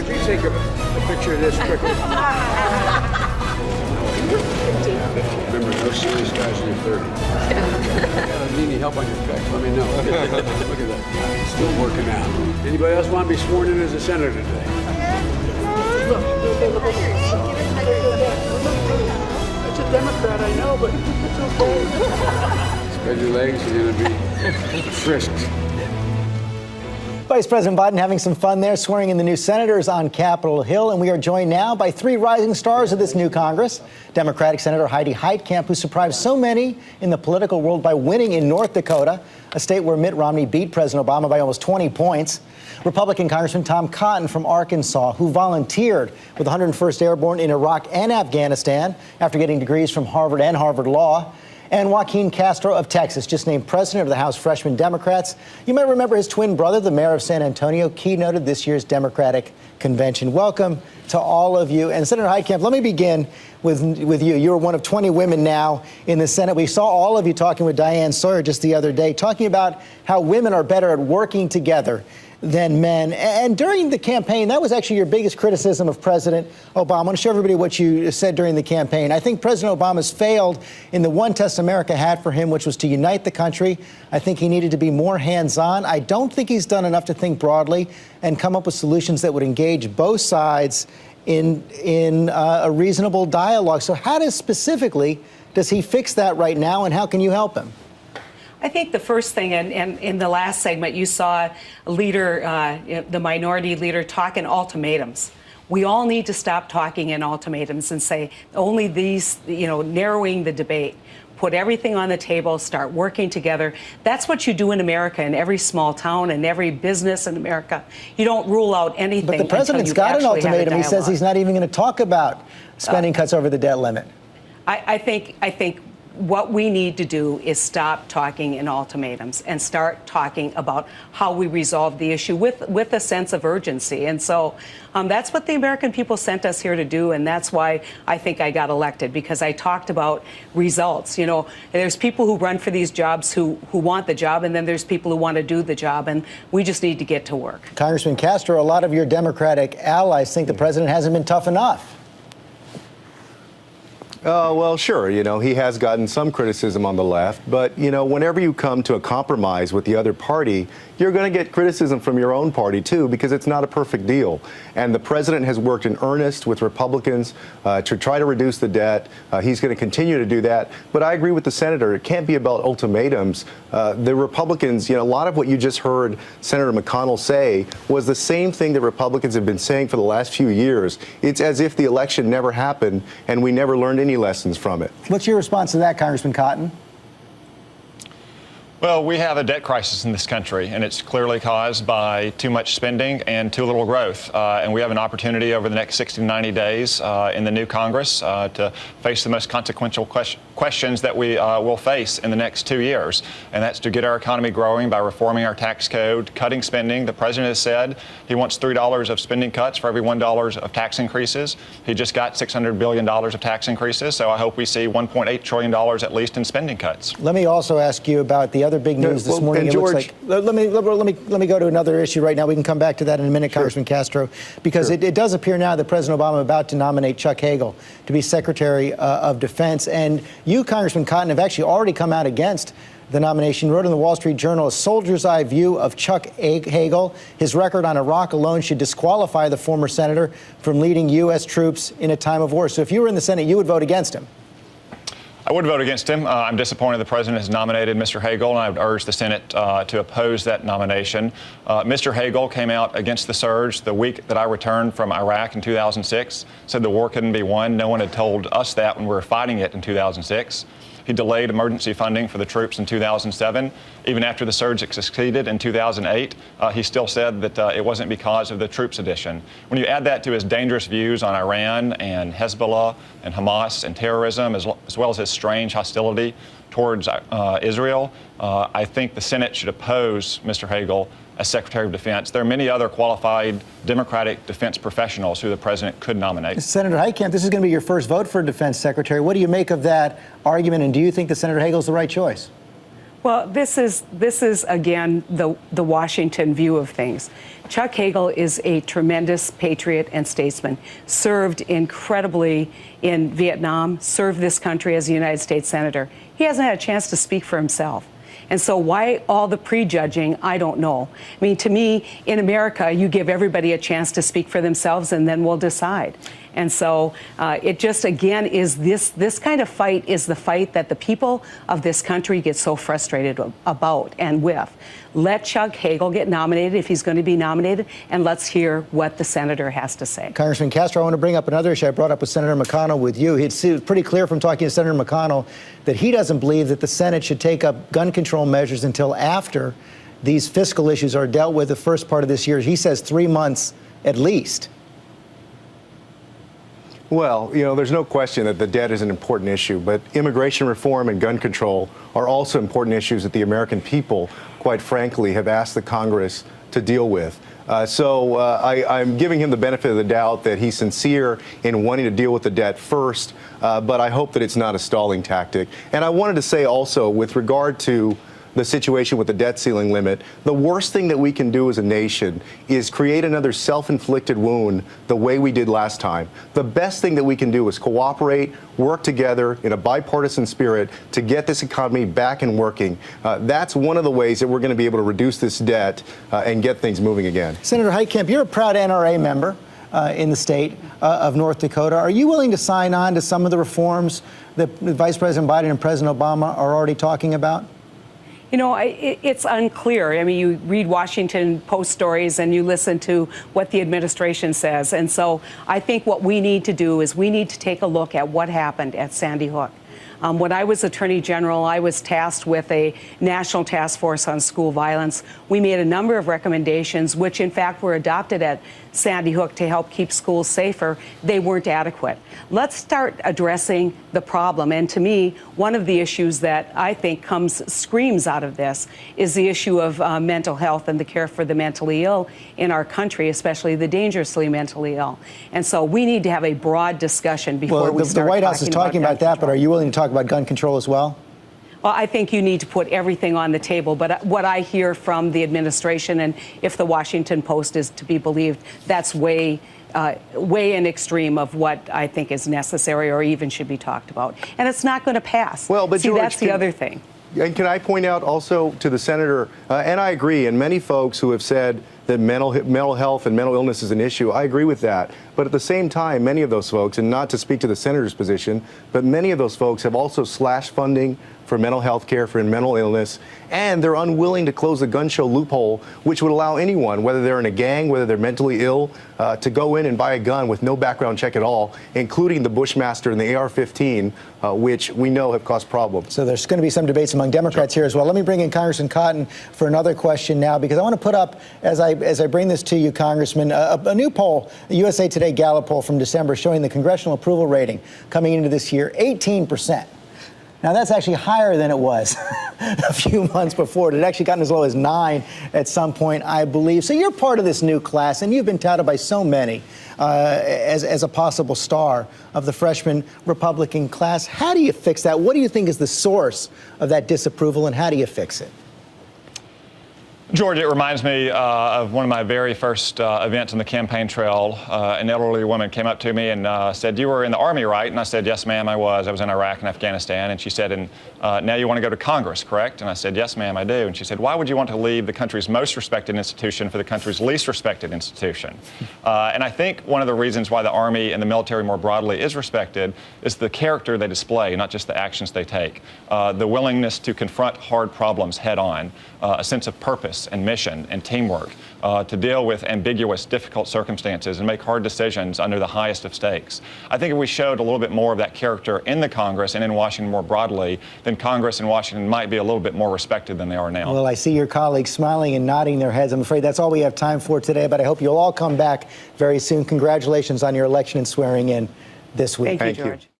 Could you take a picture of this quickly? Remember, no serious guys in your 30s. Need any help on your checks? Let me know. Look at that. Still working out. Anybody else want to be sworn in as a senator today? That's a Democrat, I know, but it's okay. Spread your legs, you're going to be frisked. Vice President Biden having some fun there, swearing in the new senators on Capitol Hill. And we are joined now by three rising stars of this new Congress. Democratic Senator Heidi Heitkamp, who surprised so many in the political world by winning in North Dakota, a state where Mitt Romney beat President Obama by almost 20 points. Republican Congressman Tom Cotton from Arkansas, who volunteered with 101st Airborne in Iraq and Afghanistan after getting degrees from Harvard and Harvard Law. And Joaquín Castro of Texas, just named president of the House Freshman Democrats. You might remember his twin brother, the mayor of San Antonio, keynoted this year's Democratic convention. Welcome to all of you. And Senator Heitkamp, let me begin with you. You're one of 20 women now in the Senate. We saw all of you talking with Diane Sawyer just the other day, talking about how women are better at working together than men. And during the campaign, that was actually your biggest criticism of President Obama. I want to show everybody what you said during the campaign. I think President Obama's failed in the one test America had for him, which was to unite the country. I think he needed to be more hands-on. I don't think he's done enough to think broadly and come up with solutions that would engage both sides in a reasonable dialogue. So how specifically does he fix that right now, and how can you help him? I think the first thing, and in the last segment, you saw a leader, the minority leader, talk in ultimatums. We all need to stop talking in ultimatums and say only these, narrowing the debate. Put everything on the table, start working together. That's what you do in America, in every small town and every business in America. You don't rule out anything. But the president's got an ultimatum. He says he's not even going to talk about spending cuts over the debt limit. I think what we need to do is stop talking in ultimatums and start talking about how we resolve the issue with a sense of urgency. And so that's what the American people sent us here to do. And that's why I think I got elected, because I talked about results. There's people who run for these jobs who want the job, and then there's people who want to do the job. And we just need to get to work. Congressman Castro, a lot of your Democratic allies think the president hasn't been tough enough. Well, sure. He has gotten some criticism on the left. But, whenever you come to a compromise with the other party, you're going to get criticism from your own party, too, because it's not a perfect deal. And the president has worked in earnest with Republicans to try to reduce the debt. He's going to continue to do that. But I agree with the senator. It can't be about ultimatums. The Republicans, a lot of what you just heard Senator McConnell say was the same thing that Republicans have been saying for the last few years. It's as if the election never happened and we never learned any lessons from it. What's your response to that, Congressman Cotton? Well, we have a debt crisis in this country, and it's clearly caused by too much spending and too little growth. And we have an opportunity over the next 60 to 90 days in the new Congress to face the most consequential questions that we will face in the next 2 years. And that's to get our economy growing by reforming our tax code, cutting spending. The president has said he wants $3 of spending cuts for every $1 of tax increases. He just got $600 billion of tax increases. So I hope we see $1.8 trillion at least in spending cuts. Let me also ask you about the other big news this morning. It looks like, let me go to another issue right now. We can come back to that in a minute, sure. Congressman Castro, because it does appear now that President Obama is about to nominate Chuck Hagel to be Secretary of Defense. And you, Congressman Cotton, have actually already come out against the nomination. You wrote in the Wall Street Journal a soldier's eye view of Chuck Hagel. His record on Iraq alone should disqualify the former senator from leading U.S. troops in a time of war. So if you were in the Senate, you would vote against him. I would vote against him. I'm disappointed the president has nominated Mr. Hagel, and I would urge the Senate to oppose that nomination. Mr. Hagel came out against the surge the week that I returned from Iraq in 2006, said the war couldn't be won. No one had told us that when we were fighting it in 2006. He delayed emergency funding for the troops in 2007. Even after the surge succeeded in 2008, he still said that it wasn't because of the troops addition. When you add that to his dangerous views on Iran and Hezbollah and Hamas and terrorism, as well as his strange hostility towards Israel, I think the Senate should oppose Mr. Hagel as Secretary of Defense. There are many other qualified Democratic defense professionals who the president could nominate. Senator Heitkamp, this is going to be your first vote for defense secretary. What do you make of that argument, and do you think that Senator Hagel is the right choice? Well, this is again the Washington view of things. Chuck Hagel is a tremendous patriot and statesman, served incredibly in Vietnam, served this country as a United States Senator. He hasn't had a chance to speak for himself. And so why all the prejudging, I don't know. I mean, to me, in America, you give everybody a chance to speak for themselves, and then we'll decide. And so it just, again, is this kind of fight is the fight that the people of this country get so frustrated about and with. Let Chuck Hagel get nominated if he's going to be nominated, and let's hear what the senator has to say. Congressman Castro, I want to bring up another issue I brought up with Senator McConnell with you. It's pretty clear from talking to Senator McConnell that he doesn't believe that the Senate should take up gun control measures until after these fiscal issues are dealt with the first part of this year. He says 3 months at least. Well, you know, there's no question that the debt is an important issue, but immigration reform and gun control are also important issues that the American people, quite frankly, have asked the Congress to deal with. I'm giving him the benefit of the doubt that he's sincere in wanting to deal with the debt first, but I hope that it's not a stalling tactic. And I wanted to say also, with regard to the situation with the debt ceiling limit, the worst thing that we can do as a nation is create another self-inflicted wound the way we did last time. The best thing that we can do is cooperate, work together in a bipartisan spirit to get this economy back and working. That's one of the ways that we're going to be able to reduce this debt and get things moving again. Senator Heitkamp, you're a proud NRA member in the state of North Dakota. Are you willing to sign on to some of the reforms that Vice President Biden and President Obama are already talking about? You know, it's unclear. I mean, you read Washington Post stories and you listen to what the administration says. And so I think what we need to do is we need to take a look at what happened at Sandy Hook. When I was Attorney General, I was tasked with a national task force on school violence. We made a number of recommendations, which in fact were adopted at Sandy Hook to help keep schools safer. They weren't adequate. Let's start addressing the problem. And to me, one of the issues that I think screams out of this is the issue of mental health and the care for the mentally ill in our country, especially the dangerously mentally ill. And so we need to have a broad discussion before we start. The White House is talking about that, but are you willing to talk about gun control as well? Well, I think you need to put everything on the table. But what I hear from the administration, and if the Washington Post is to be believed, that's way in extreme of what I think is necessary or even should be talked about. And it's not going to pass. Well, but see, George, that's the other thing. And can I point out also to the senator, and I agree, and many folks who have said that mental health and mental illness is an issue, I agree with that. But at the same time, many of those folks, and not to speak to the senator's position, but many of those folks have also slashed funding for mental health care, for mental illness, and they're unwilling to close the gun show loophole, which would allow anyone, whether they're in a gang, whether they're mentally ill, to go in and buy a gun with no background check at all, including the Bushmaster and the AR-15, which we know have caused problems. So there's going to be some debates among Democrats here as well. Let me bring in Congressman Cotton for another question now, because I want to put up, as I bring this to you, Congressman, a new poll, the USA Today Gallup poll from December, showing the congressional approval rating coming into this year, 18%. Now, that's actually higher than it was a few months before. It had actually gotten as low as 9 at some point, I believe. So you're part of this new class, and you've been touted by so many as a possible star of the freshman Republican class. How do you fix that? What do you think is the source of that disapproval, and how do you fix it? George, it reminds me of one of my very first events on the campaign trail. An elderly woman came up to me and said, "You were in the Army, right?" And I said, "Yes, ma'am, I was. I was in Iraq and Afghanistan." And she said, "And now you want to go to Congress, correct?" And I said, "Yes, ma'am, I do." And she said, "Why would you want to leave the country's most respected institution for the country's least respected institution?" And I think one of the reasons why the Army and the military more broadly is respected is the character they display, not just the actions they take. The willingness to confront hard problems head on, a sense of purpose and mission and teamwork, to deal with ambiguous, difficult circumstances and make hard decisions under the highest of stakes. I think if we showed a little bit more of that character in the Congress and in Washington more broadly, then Congress and Washington might be a little bit more respected than they are now. Well, I see your colleagues smiling and nodding their heads. I'm afraid that's all we have time for today, but I hope you'll all come back very soon. Congratulations on your election and swearing in this week. Thank you, George.